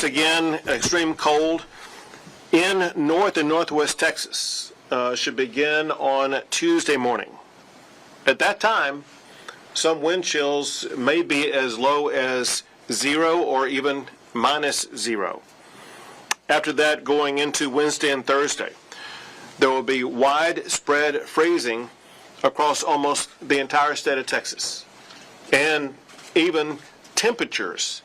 Again, extreme cold in North and Northwest Texas should begin on Tuesday morning. At that time, some wind chills may be as low as 0 or even -0. After that, going into Wednesday and Thursday, there will be widespread freezing across almost the entire state of Texas, and even temperatures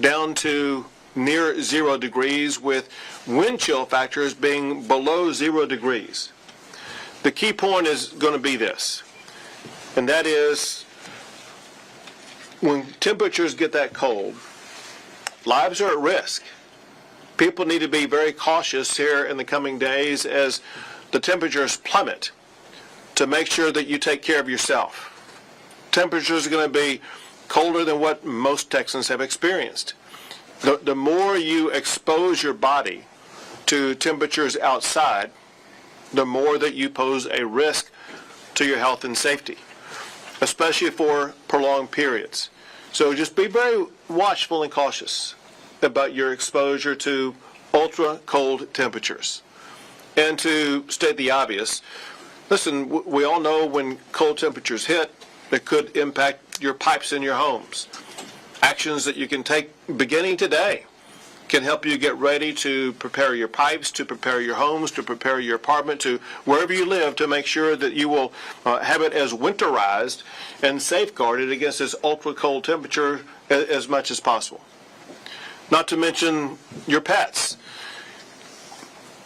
down to near 0 degrees, with wind chill factors being below 0 degrees. The key point is going to be this, and that is when temperatures get that cold, lives are at risk. People need to be very cautious here in the coming days as the temperatures plummet, to make sure that you take care of yourself. Temperatures are going to be colder than what most Texans have experienced. The more you expose your body to temperatures outside, the more that you pose a risk to your health and safety, especially for prolonged periods. So just be very watchful and cautious about your exposure to ultra cold temperatures. And to state the obvious, listen, we all know when cold temperatures hit, it could impact your pipes in your homes. Actions that you can take beginning today can help you get ready to prepare your pipes, to prepare your homes, to prepare your apartment, to wherever you live, to make sure that you will have it as winterized and safeguarded against this ultra cold temperature as much as possible. Not to mention your pets.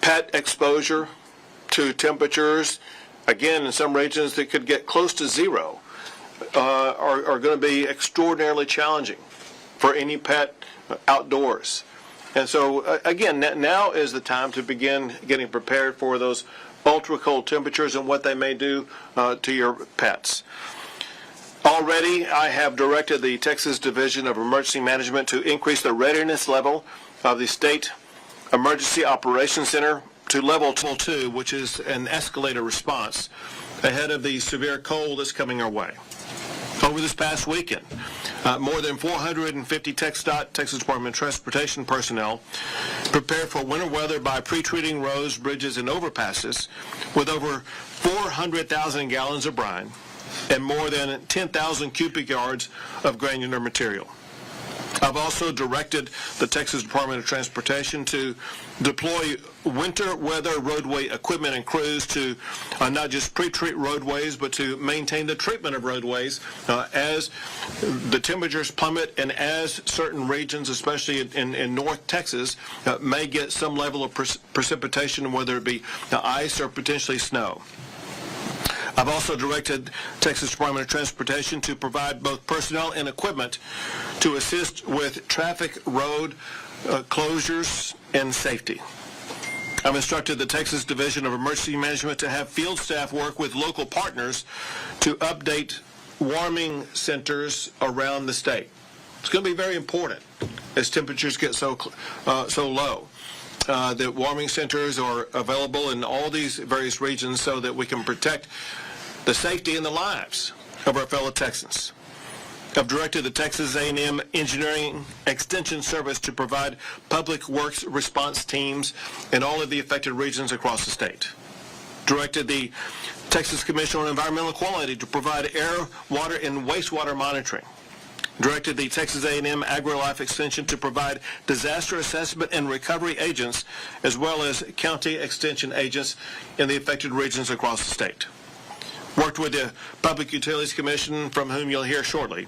Pet exposure to temperatures, again, in some regions that could get close to 0, are going to be extraordinarily challenging for any pet outdoors. And so, again, now is the time to begin getting prepared for those ultra cold temperatures and what they may do to your pets. Already, I have directed the Texas Division of Emergency Management to increase the readiness level of the State Emergency Operations Center to level 2, which is an escalator response ahead of the severe cold that's coming our way. Over this past weekend, more than 450 TxDOT, Texas Department of Transportation personnel prepared for winter weather by pre-treating roads, bridges, and overpasses with over 400,000 gallons of brine and more than 10,000 cubic yards of granular material. I've also directed the Texas Department of Transportation to deploy winter weather roadway equipment and crews to not just pre-treat roadways, but to maintain the treatment of roadways as the temperatures plummet and as certain regions, especially in North Texas, may get some level of precipitation, whether it be ice or potentially snow. I've also directed Texas Department of Transportation to provide both personnel and equipment to assist with traffic road closures and safety. I've instructed the Texas Division of Emergency Management to have field staff work with local partners to update warming centers around the state. It's going to be very important as temperatures get so low. That warming centers are available in all these various regions so that we can protect the safety and the lives of our fellow Texans. I've directed the Texas A&M Engineering Extension Service to provide public works response teams in all of the affected regions across the state. Directed the Texas Commission on Environmental Quality to provide air, water, and wastewater monitoring. Directed the Texas A&M AgriLife Extension to provide disaster assessment and recovery agents, as well as county extension agents in the affected regions across the state. Worked with the Public Utilities Commission, from whom you'll hear shortly,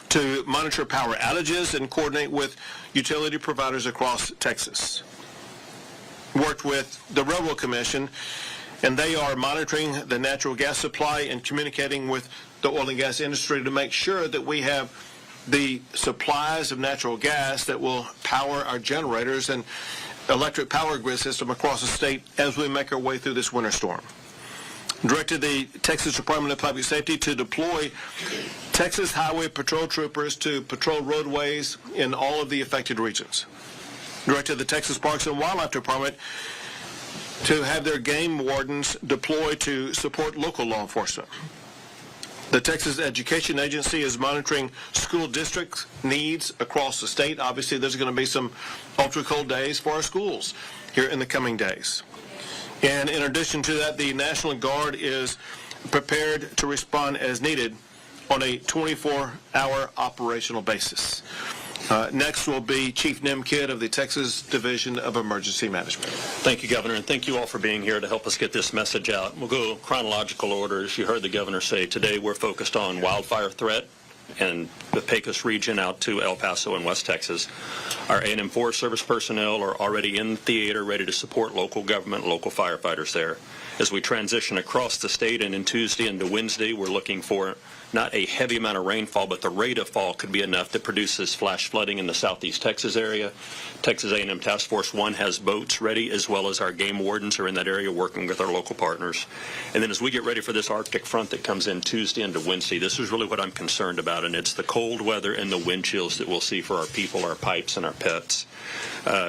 to monitor power outages and coordinate with utility providers across Texas. Worked with the Railroad Commission, and they are monitoring the natural gas supply and communicating with the oil and gas industry to make sure that we have the supplies of natural gas that will power our generators and electric power grid system across the state as we make our way through this winter storm. Directed the Texas Department of Public Safety to deploy Texas Highway Patrol troopers to patrol roadways in all of the affected regions. Directed the Texas Parks and Wildlife Department to have their game wardens deployed to support local law enforcement. The Texas Education Agency is monitoring school district needs across the state. Obviously, there's going to be some ultra-cold days for our schools here in the coming days. And in addition to that, the National Guard is prepared to respond as needed on a 24-hour operational basis. Next will be Chief Nimkid of the Texas Division of Emergency Management. Thank you, Governor, and thank you all for being here to help us get this message out. We'll go chronological order. As you heard the Governor say, today we're focused on wildfire threat and the Pecos region out to El Paso and West Texas. Our A&M Forest Service personnel are already in theater ready to support local government, local firefighters there. As we transition across the state and in Tuesday into Wednesday, we're looking for not a heavy amount of rainfall, but the rate of fall could be enough that produces flash flooding in the southeast Texas area. Texas A&M Task Force 1 has boats ready, as well as our game wardens are in that area working with our local partners. And then as we get ready for this Arctic front that comes in Tuesday into Wednesday, this is really what I'm concerned about, and it's the cold weather and the wind chills that we'll see for our people, our pipes, and our pets.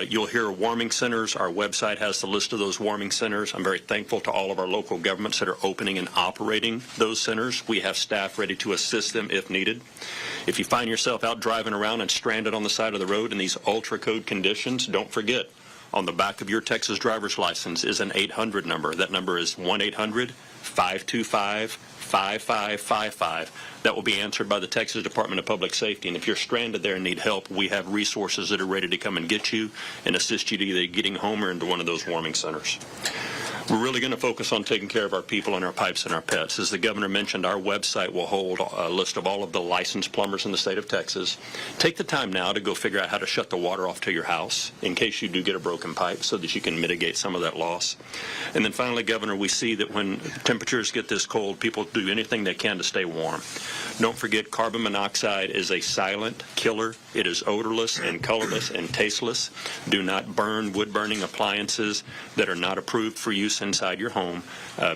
You'll hear warming centers. Our website has the list of those warming centers. I'm very thankful to all of our local governments that are opening and operating those centers. We have staff ready to assist them if needed. If you find yourself out driving around and stranded on the side of the road in these ultra-code conditions, don't forget, on the back of your Texas driver's license is an 800 number. That number is 1-800-525-5555. That will be answered by the Texas Department of Public Safety. And if you're stranded there and need help, we have resources that are ready to come and get you and assist you to either getting home or into one of those warming centers. We're really going to focus on taking care of our people and our pipes and our pets. As the Governor mentioned, our website will hold a list of all of the licensed plumbers in the state of Texas. Take the time now to go figure out how to shut the water off to your house in case you do get a broken pipe so that you can mitigate some of that loss. And then finally, Governor, we see that when temperatures get this cold, people do anything they can to stay warm. Don't forget, carbon monoxide is a silent killer. It is odorless and colorless and tasteless. Do not burn wood-burning appliances that are not approved for use inside your home.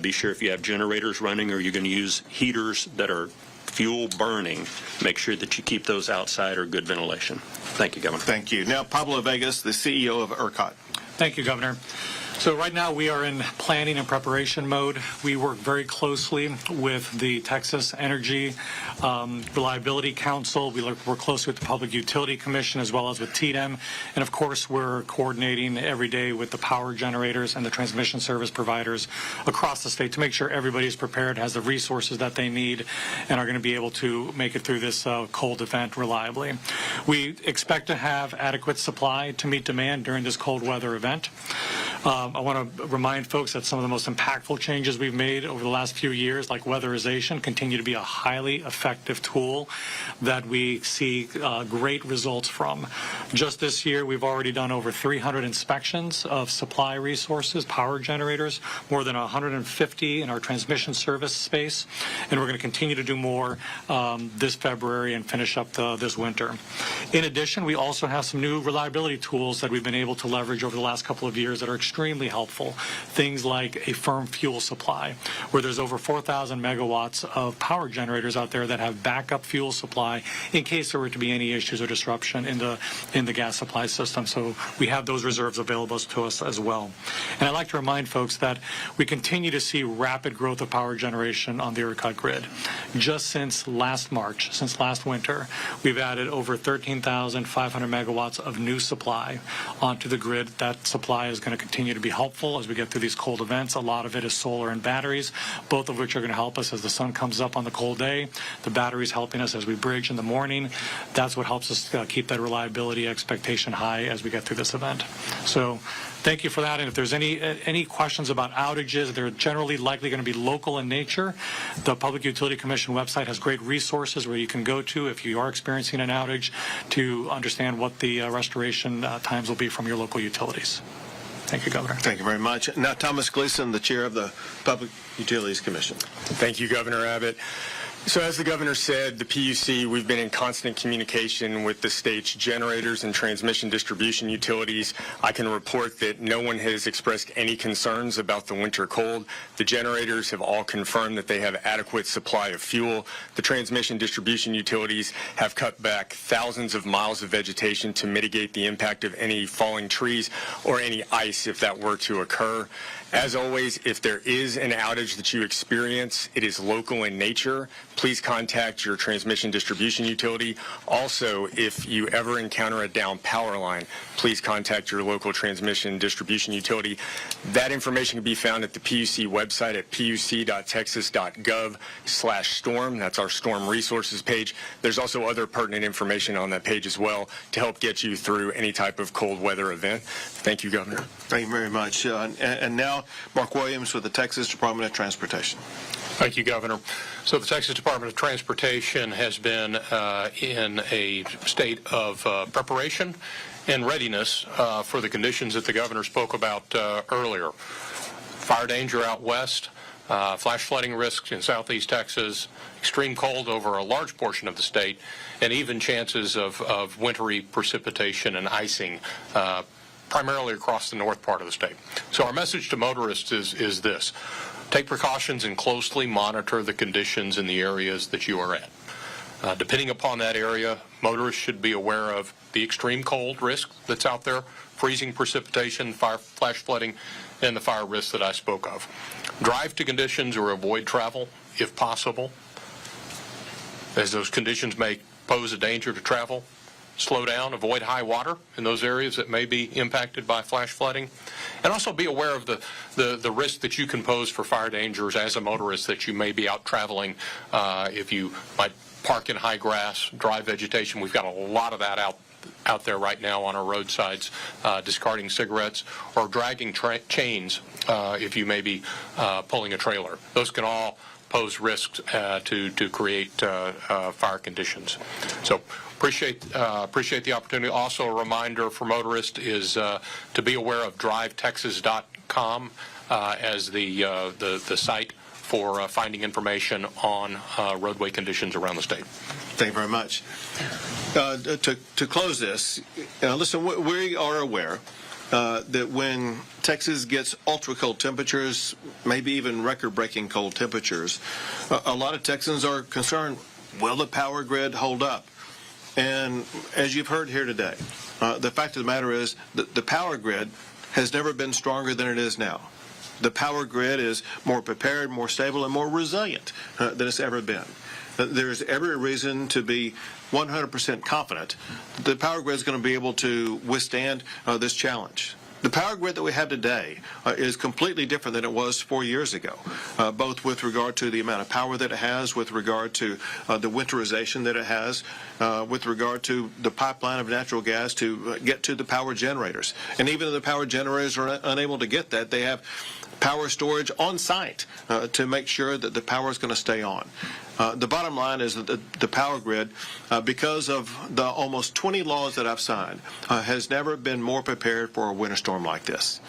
Be sure if you have generators running or you're going to use heaters that are fuel burning, make sure that you keep those outside or good ventilation. Thank you, Governor. Thank you. Now, Pablo Vegas, the CEO of ERCOT. Thank you, Governor. So right now we are in planning and preparation mode. We work very closely with the Texas Energy Reliability Council. We work closely with the Public Utility Commission as well as with TDEM. And of course, we're coordinating every day with the power generators and the transmission service providers across the state to make sure everybody is prepared, has the resources that they need, and are going to be able to make it through this cold event reliably. We expect to have adequate supply to meet demand during this cold weather event. I want to remind folks that some of the most impactful changes we've made over the last few years, like weatherization, continue to be a highly effective tool that we see great results from. Just this year, we've already done over 300 inspections of supply resources, power generators, more than 150 in our transmission service space, and we're going to continue to do more this February and finish up this winter. In addition, we also have some new reliability tools that we've been able to leverage over the last couple of years that are extremely helpful. Things like a firm fuel supply, where there's over 4,000 megawatts of power generators out there that have backup fuel supply in case there were to be any issues or disruption in the gas supply system. So we have those reserves available to us as well. And I'd like to remind folks that we continue to see rapid growth of power generation on the ERCOT grid. Just since last March, since last winter, we've added over 13,500 megawatts of new supply onto the grid. That supply is going to continue to be helpful as we get through these cold events. A lot of it is solar and batteries, both of which are going to help us as the sun comes up on the cold day. The batteries helping us as we bridge in the morning. That's what helps us keep that reliability expectation high as we get through this event. So thank you for that. And if there's any questions about outages, they're generally likely going to be local in nature. The Public Utility Commission website has great resources where you can go to if you are experiencing an outage to understand what the restoration times will be from your local utilities. Thank you, Governor. Thank you very much. Now, Thomas Gleason, the chair of the Public Utilities Commission. Thank you, Governor Abbott. So as the governor said, the PUC, we've been in constant communication with the state's generators and transmission distribution utilities. I can report that no one has expressed any concerns about the winter cold. The generators have all confirmed that they have adequate supply of fuel. The transmission distribution utilities have cut back thousands of miles of vegetation to mitigate the impact of any falling trees or any ice if that were to occur. As always, if there is an outage that you experience, it is local in nature. please contact your transmission distribution utility. Also, if you ever encounter a down power line, please contact your local transmission distribution utility. That information can be found at the PUC website at puc.texas.gov/storm. That's our storm resources page. There's also other pertinent information on that page as well to help get you through any type of cold weather event. Thank you, Governor. Thank you very much. And now, Mark Williams with the Texas Department of Transportation. Thank you, Governor. So the Texas Department of Transportation has been in a state of preparation and readiness for the conditions that the governor spoke about earlier. Fire danger out west, flash flooding risks in southeast Texas, extreme cold over a large portion of the state, and even chances of wintry precipitation and icing primarily across the north part of the state. So our message to motorists is this. Take precautions and closely monitor the conditions in the areas that you are at. Depending upon that area, motorists should be aware of the extreme cold risk that's out there, freezing precipitation, flash flooding, and the fire risks that I spoke of. Drive to conditions or avoid travel if possible, as those conditions may pose a danger to travel. Slow down, avoid high water in those areas that may be impacted by flash flooding, and also be aware of the risk that you can pose for fire dangers as a motorist, that you may be out traveling if you might park in high grass, dry vegetation. We've got a lot of that out there right now on our roadsides, discarding cigarettes or dragging chains if you may be pulling a trailer. Those can all pose risks to create fire conditions. So appreciate the opportunity. Also, a reminder for motorists is to be aware of drivetexas.com as the site for finding information on roadway conditions around the state. Thank you very much. To close this, listen, we are aware that when Texas gets ultra cold temperatures, maybe even record-breaking cold temperatures, a lot of Texans are concerned, will the power grid hold up? And as you've heard here today, the fact of the matter is that the power grid has never been stronger than it is now. The power grid is more prepared, more stable, and more resilient than it's ever been. There's every reason to be 100% confident that the power grid is going to be able to withstand this challenge. The power grid that we have today is completely different than it was 4 years ago, both with regard to the amount of power that it has, with regard to the winterization that it has, with regard to the pipeline of natural gas to get to the power generators. And even if the power generators are unable to get that, they have power storage on site to make sure that the power is going to stay on. The bottom line is that the power grid, because of the almost 20 laws that I've signed, has never been more prepared for a winter storm like this.